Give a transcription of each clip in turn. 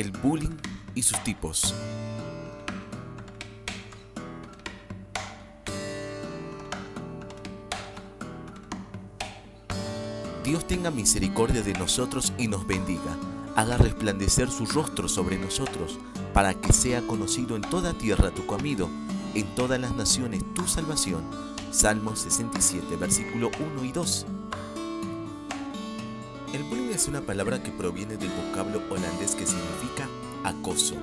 El bullying y sus tipos. Dios tenga misericordia de nosotros y nos bendiga, haga resplandecer su rostro sobre nosotros, para que sea conocido en toda tierra tu camino, en todas las naciones tu salvación. Salmo 67, versículo 1 y 2. El bullying es una palabra que proviene del vocablo holandés que significa acoso.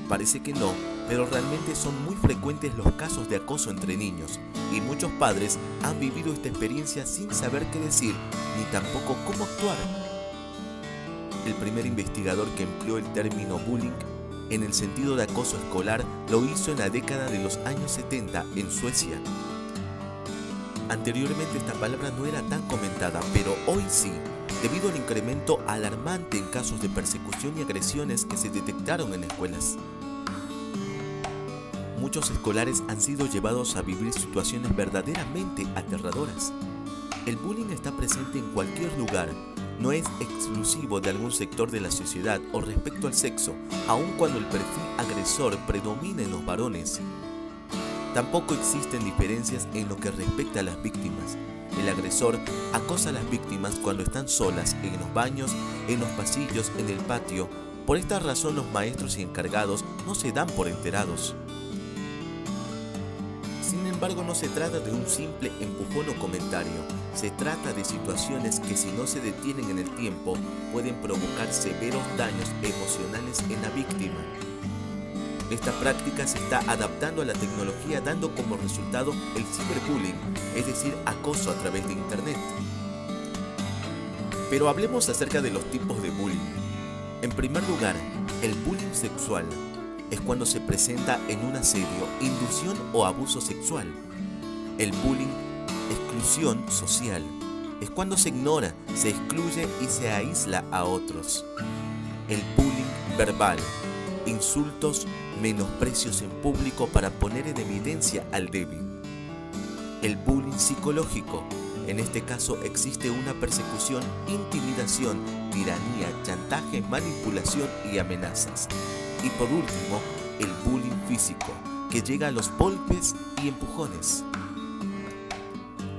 Parece que no, pero realmente son muy frecuentes los casos de acoso entre niños, y muchos padres han vivido esta experiencia sin saber qué decir, ni tampoco cómo actuar. El primer investigador que empleó el término bullying en el sentido de acoso escolar lo hizo en la década de los años 70 en Suecia. Anteriormente esta palabra no era tan comentada, pero hoy sí, debido al incremento alarmante en casos de persecución y agresiones que se detectaron en escuelas. Muchos escolares han sido llevados a vivir situaciones verdaderamente aterradoras. El bullying está presente en cualquier lugar, no es exclusivo de algún sector de la sociedad o respecto al sexo, aun cuando el perfil agresor predomina en los varones. Tampoco existen diferencias en lo que respecta a las víctimas. El agresor acosa a las víctimas cuando están solas, en los baños, en los pasillos, en el patio. Por esta razón los maestros y encargados no se dan por enterados. Sin embargo, no se trata de un simple empujón o comentario. Se trata de situaciones que, si no se detienen en el tiempo, pueden provocar severos daños emocionales en la víctima. Esta práctica se está adaptando a la tecnología, dando como resultado el ciberbullying, es decir, acoso a través de Internet. Pero hablemos acerca de los tipos de bullying. En primer lugar, el bullying sexual es cuando se presenta en un asedio, inducción o abuso sexual. El bullying, exclusión social, es cuando se ignora, se excluye y se aísla a otros. El bullying verbal, insultos, menosprecios en público para poner en evidencia al débil. El bullying psicológico, en este caso existe una persecución, intimidación, tiranía, chantaje, manipulación y amenazas. Y por último, el bullying físico, que llega a los golpes y empujones.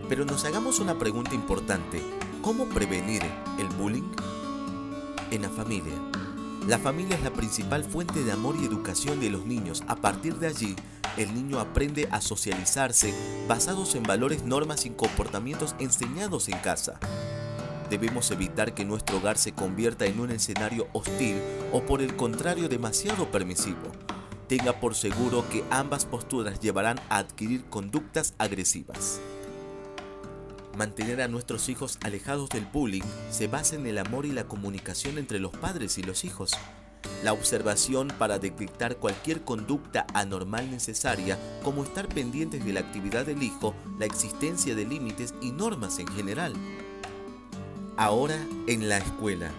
Pero nos hagamos una pregunta importante: ¿cómo prevenir el bullying? En la familia. La familia es la principal fuente de amor y educación de los niños. A partir de allí, el niño aprende a socializarse basados en valores, normas y comportamientos enseñados en casa. Debemos evitar que nuestro hogar se convierta en un escenario hostil o, por el contrario, demasiado permisivo. Tenga por seguro que ambas posturas llevarán a adquirir conductas agresivas. Mantener a nuestros hijos alejados del bullying se basa en el amor y la comunicación entre los padres y los hijos. La observación para detectar cualquier conducta anormal necesaria, como estar pendientes de la actividad del hijo, la existencia de límites y normas en general. Ahora, en la escuela.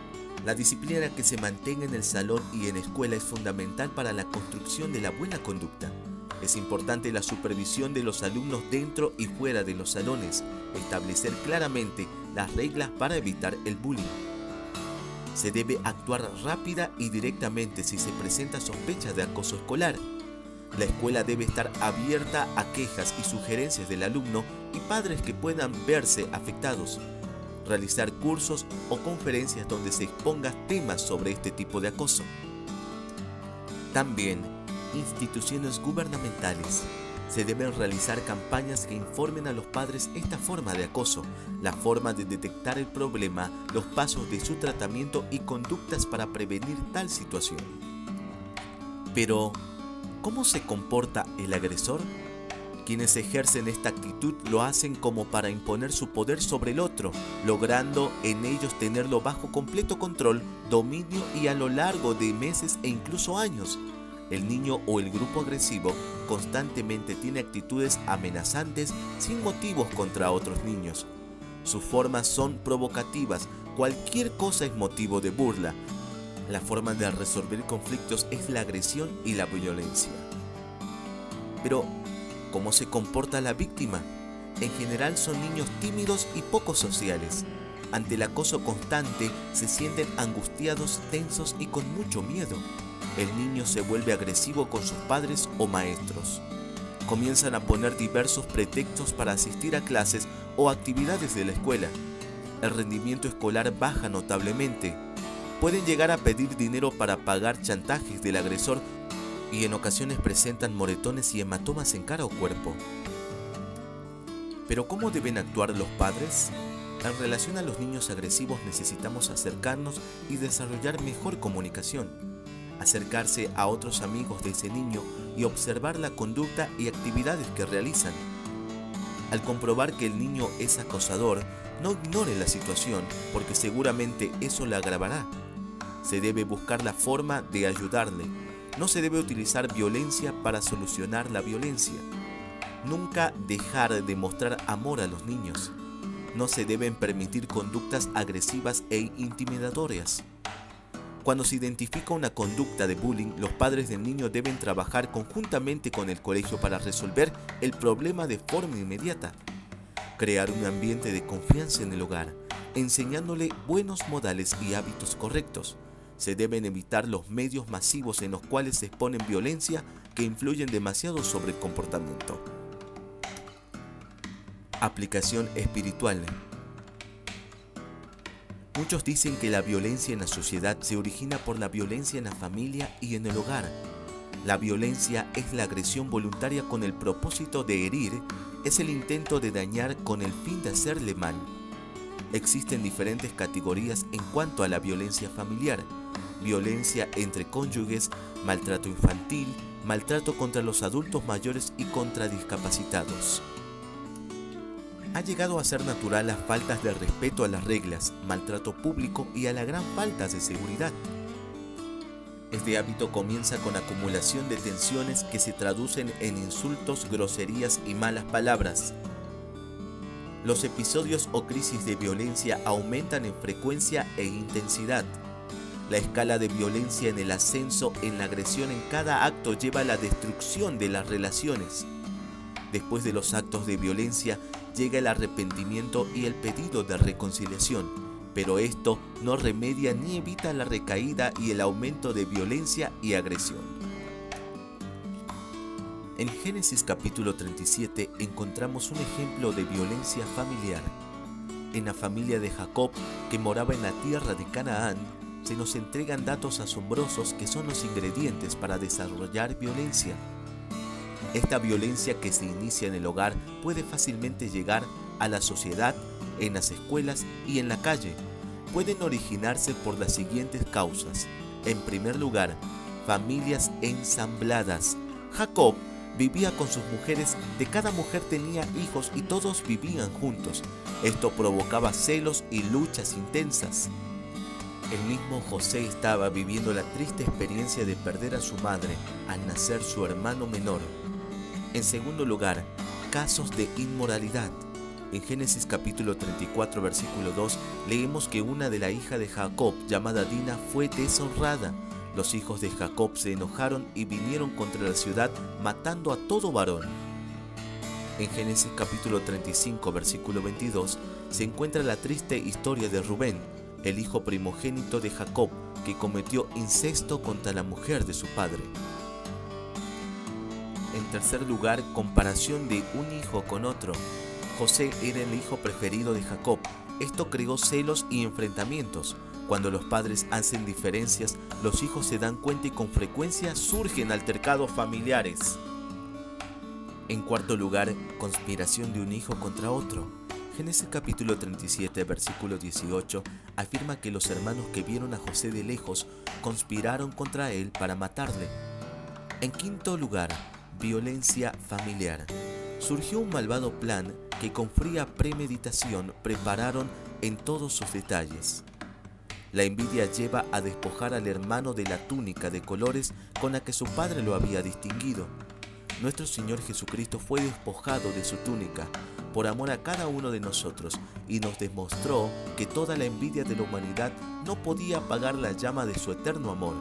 La disciplina que se mantenga en el salón y en la escuela es fundamental para la construcción de la buena conducta. Es importante la supervisión de los alumnos dentro y fuera de los salones, establecer claramente las reglas para evitar el bullying. Se debe actuar rápida y directamente si se presenta sospecha de acoso escolar. La escuela debe estar abierta a quejas y sugerencias del alumno y padres que puedan verse afectados. Realizar cursos o conferencias donde se expongan temas sobre este tipo de acoso. También, instituciones gubernamentales. Se deben realizar campañas que informen a los padres esta forma de acoso, la forma de detectar el problema, los pasos de su tratamiento y conductas para prevenir tal situación. Pero, ¿cómo se comporta el agresor? Quienes ejercen esta actitud lo hacen como para imponer su poder sobre el otro, logrando en ellos tenerlo bajo completo control, dominio y a lo largo de meses e incluso años. El niño o el grupo agresivo constantemente tiene actitudes amenazantes sin motivos contra otros niños. Sus formas son provocativas, cualquier cosa es motivo de burla. La forma de resolver conflictos es la agresión y la violencia. Pero, ¿cómo se comporta la víctima? En general son niños tímidos y poco sociales. Ante el acoso constante, se sienten angustiados, tensos y con mucho miedo. El niño se vuelve agresivo con sus padres o maestros. Comienzan a poner diversos pretextos para asistir a clases o actividades de la escuela. El rendimiento escolar baja notablemente. Pueden llegar a pedir dinero para pagar chantajes del agresor y en ocasiones presentan moretones y hematomas en cara o cuerpo. ¿Pero cómo deben actuar los padres? En relación a los niños agresivos necesitamos acercarnos y desarrollar mejor comunicación. Acercarse a otros amigos de ese niño y observar la conducta y actividades que realizan. Al comprobar que el niño es acosador, no ignore la situación porque seguramente eso la agravará. Se debe buscar la forma de ayudarle. No se debe utilizar violencia para solucionar la violencia. Nunca dejar de mostrar amor a los niños. No se deben permitir conductas agresivas e intimidatorias. Cuando se identifica una conducta de bullying, los padres del niño deben trabajar conjuntamente con el colegio para resolver el problema de forma inmediata. Crear un ambiente de confianza en el hogar, enseñándole buenos modales y hábitos correctos. Se deben evitar los medios masivos en los cuales se exponen violencia que influyen demasiado sobre el comportamiento. Aplicación espiritual. Muchos dicen que la violencia en la sociedad se origina por la violencia en la familia y en el hogar. La violencia es la agresión voluntaria con el propósito de herir, es el intento de dañar con el fin de hacerle mal. Existen diferentes categorías en cuanto a la violencia familiar: violencia entre cónyuges, maltrato infantil, maltrato contra los adultos mayores y contra discapacitados. Ha llegado a ser natural las faltas de respeto a las reglas, maltrato público y a la gran falta de seguridad. Este hábito comienza con acumulación de tensiones que se traducen en insultos, groserías y malas palabras. Los episodios o crisis de violencia aumentan en frecuencia e intensidad. La escala de violencia en el ascenso en la agresión en cada acto lleva a la destrucción de las relaciones. Después de los actos de violencia llega el arrepentimiento y el pedido de reconciliación, pero esto no remedia ni evita la recaída y el aumento de violencia y agresión. En Génesis capítulo 37 encontramos un ejemplo de violencia familiar. En la familia de Jacob, que moraba en la tierra de Canaán, se nos entregan datos asombrosos que son los ingredientes para desarrollar violencia. Esta violencia que se inicia en el hogar puede fácilmente llegar a la sociedad, en las escuelas y en la calle. Pueden originarse por las siguientes causas. En primer lugar, familias ensambladas. Jacob vivía con sus mujeres, de cada mujer tenía hijos y todos vivían juntos. Esto provocaba celos y luchas intensas. El mismo José estaba viviendo la triste experiencia de perder a su madre al nacer su hermano menor. En segundo lugar, casos de inmoralidad. En Génesis capítulo 34 versículo 2 leemos que una de la hija de Jacob, llamada Dina, fue deshonrada. Los hijos de Jacob se enojaron y vinieron contra la ciudad, matando a todo varón. En Génesis capítulo 35 versículo 22 se encuentra la triste historia de Rubén, el hijo primogénito de Jacob, que cometió incesto contra la mujer de su padre. En tercer lugar, comparación de un hijo con otro. José era el hijo preferido de Jacob. Esto creó celos y enfrentamientos. Cuando los padres hacen diferencias, los hijos se dan cuenta y con frecuencia surgen altercados familiares. En cuarto lugar, conspiración de un hijo contra otro. Génesis capítulo 37, versículo 18, afirma que los hermanos que vieron a José de lejos conspiraron contra él para matarle. En quinto lugar, violencia familiar. Surgió un malvado plan que con fría premeditación prepararon en todos sus detalles. La envidia lleva a despojar al hermano de la túnica de colores con la que su padre lo había distinguido. Nuestro Señor Jesucristo fue despojado de su túnica por amor a cada uno de nosotros y nos demostró que toda la envidia de la humanidad no podía apagar la llama de su eterno amor.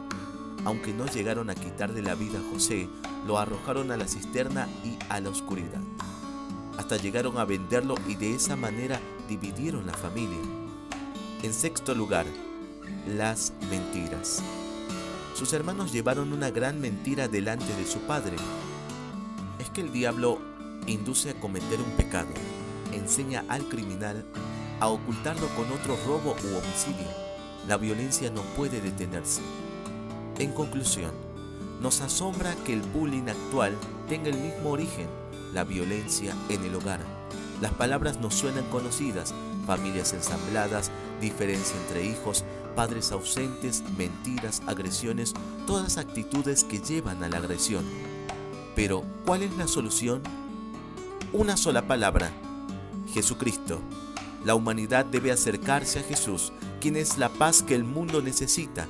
Aunque no llegaron a quitarle la vida a José, lo arrojaron a la cisterna y a la oscuridad. Hasta llegaron a venderlo y de esa manera dividieron la familia. En sexto lugar, las mentiras. Sus hermanos llevaron una gran mentira delante de su padre. Es que el diablo induce a cometer un pecado, enseña al criminal a ocultarlo con otro robo u homicidio. La violencia no puede detenerse. En conclusión, nos asombra que el bullying actual tenga el mismo origen, la violencia en el hogar. Las palabras nos suenan conocidas: familias ensambladas, diferencia entre hijos, padres ausentes, mentiras, agresiones, todas actitudes que llevan a la agresión. Pero, ¿cuál es la solución? Una sola palabra: Jesucristo. La humanidad debe acercarse a Jesús, quien es la paz que el mundo necesita.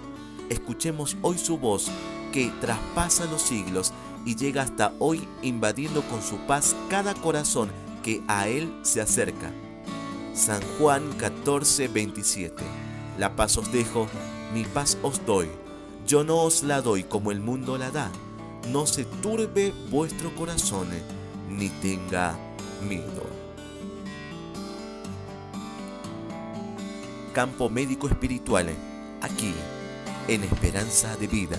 Escuchemos hoy su voz, que traspasa los siglos y llega hasta hoy, invadiendo con su paz cada corazón que a Él se acerca. San Juan 14:27. La paz os dejo, mi paz os doy. Yo no os la doy como el mundo la da. No se turbe vuestro corazón, ni tenga miedo. Campo Médico Espiritual, aquí en Esperanza de Vida.